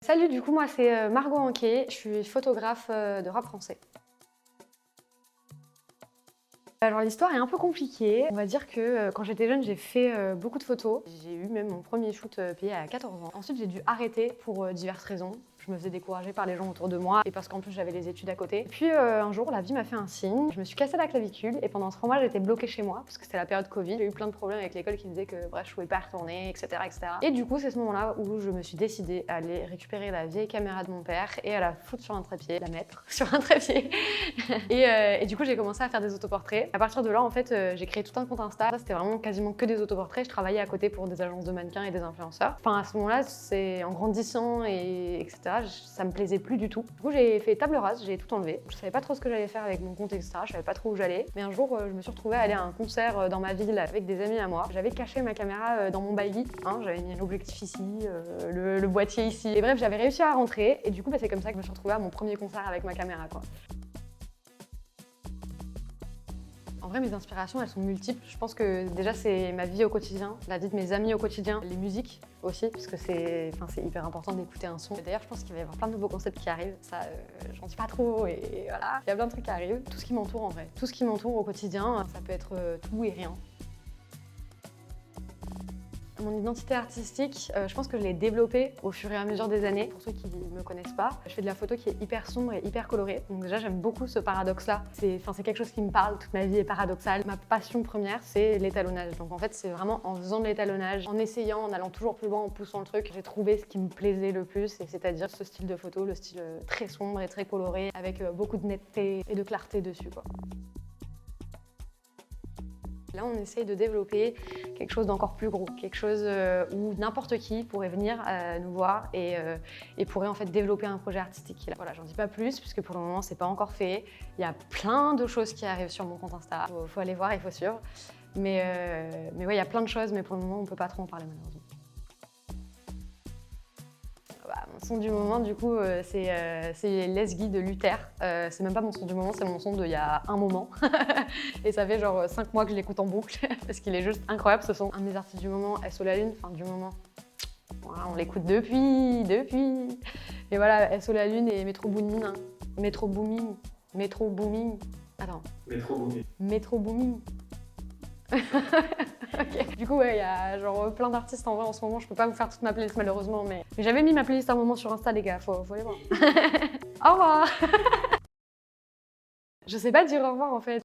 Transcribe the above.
Salut, du coup moi c'est Margot Anquet, je suis photographe de rap français. Alors l'histoire est un peu compliquée. On va dire que quand j'étais jeune, j'ai fait beaucoup de photos. J'ai eu même mon premier shoot payé à 14 ans. Ensuite, j'ai dû arrêter pour diverses raisons. Je me faisais décourager par les gens autour de moi et parce qu'en plus j'avais les études à côté. Et puis un jour, la vie m'a fait un signe. Je me suis cassé la clavicule et pendant 3 mois, j'étais bloquée chez moi parce que c'était la période Covid. J'ai eu plein de problèmes avec l'école qui me disaient que bref, je pouvais pas retourner, etc., etc. Et du coup, c'est ce moment-là où je me suis décidée à aller récupérer la vieille caméra de mon père et à la foutre sur un trépied, la mettre sur un trépied. Et du coup, j'ai commencé à faire des autoportraits. À partir de là, en fait, j'ai créé tout un compte Insta. Ça, c'était vraiment quasiment que des autoportraits. Je travaillais à côté pour des agences de mannequins et des influenceurs. Enfin, à ce moment-là, c'est en grandissant et etc., ça me plaisait plus du tout. Du coup, j'ai fait table rase, j'ai tout enlevé. Je savais pas trop ce que j'allais faire avec mon compte, etc. Je savais pas trop où j'allais. Mais un jour, je me suis retrouvée à aller à un concert dans ma ville avec des amis à moi. J'avais caché ma caméra dans mon baggy. Hein, j'avais mis un objectif ici, le boîtier ici. Et bref, j'avais réussi à rentrer. Et du coup, c'est comme ça que je me suis retrouvée à mon premier concert avec ma caméra, quoi. En vrai, mes inspirations, elles sont multiples. Je pense que déjà, c'est ma vie au quotidien, la vie de mes amis au quotidien, les musiques aussi, parce que c'est hyper important d'écouter un son. D'ailleurs, je pense qu'il va y avoir plein de nouveaux concepts qui arrivent. Ça, j'en dis pas trop et voilà. Il y a plein de trucs qui arrivent. Tout ce qui m'entoure en vrai. Tout ce qui m'entoure au quotidien, ça peut être tout et rien. Mon identité artistique, je pense que je l'ai développée au fur et à mesure des années. Pour ceux qui ne me connaissent pas, je fais de la photo qui est hyper sombre et hyper colorée. Donc déjà, j'aime beaucoup ce paradoxe-là. C'est quelque chose qui me parle, toute ma vie est paradoxale. Ma passion première, c'est l'étalonnage. Donc en fait, c'est vraiment en faisant de l'étalonnage, en essayant, en allant toujours plus loin, en poussant le truc, j'ai trouvé ce qui me plaisait le plus, et c'est-à-dire ce style de photo, le style très sombre et très coloré, avec beaucoup de netteté et de clarté dessus, quoi. Là, on essaye de développer quelque chose d'encore plus gros, quelque chose où n'importe qui pourrait venir nous voir et pourrait en fait développer un projet artistique. Là, voilà, j'en dis pas plus puisque pour le moment, c'est pas encore fait. Il y a plein de choses qui arrivent sur mon compte Insta. Faut aller voir, il faut suivre. Mais ouais, il y a plein de choses, mais pour le moment, on peut pas trop en parler malheureusement. Mon son du moment, du coup, c'est Les Guy de Luther. C'est même pas mon son du moment, c'est mon son d'il y a un moment. Et ça fait genre 5 mois que je l'écoute en boucle, parce qu'il est juste incroyable ce son. Un de mes artistes du moment, SO La Lune, enfin du moment. Voilà, on l'écoute depuis. Et voilà, SO La Lune et Metro Boomin. Hein. Metro Booming. Attends. Metro Booming. Okay. Du coup, ouais, il y a genre plein d'artistes en vrai en ce moment. Je peux pas vous faire toute ma playlist malheureusement, mais j'avais mis ma playlist à un moment sur Insta, les gars, faut aller voir. Au revoir. Je sais pas dire au revoir en fait.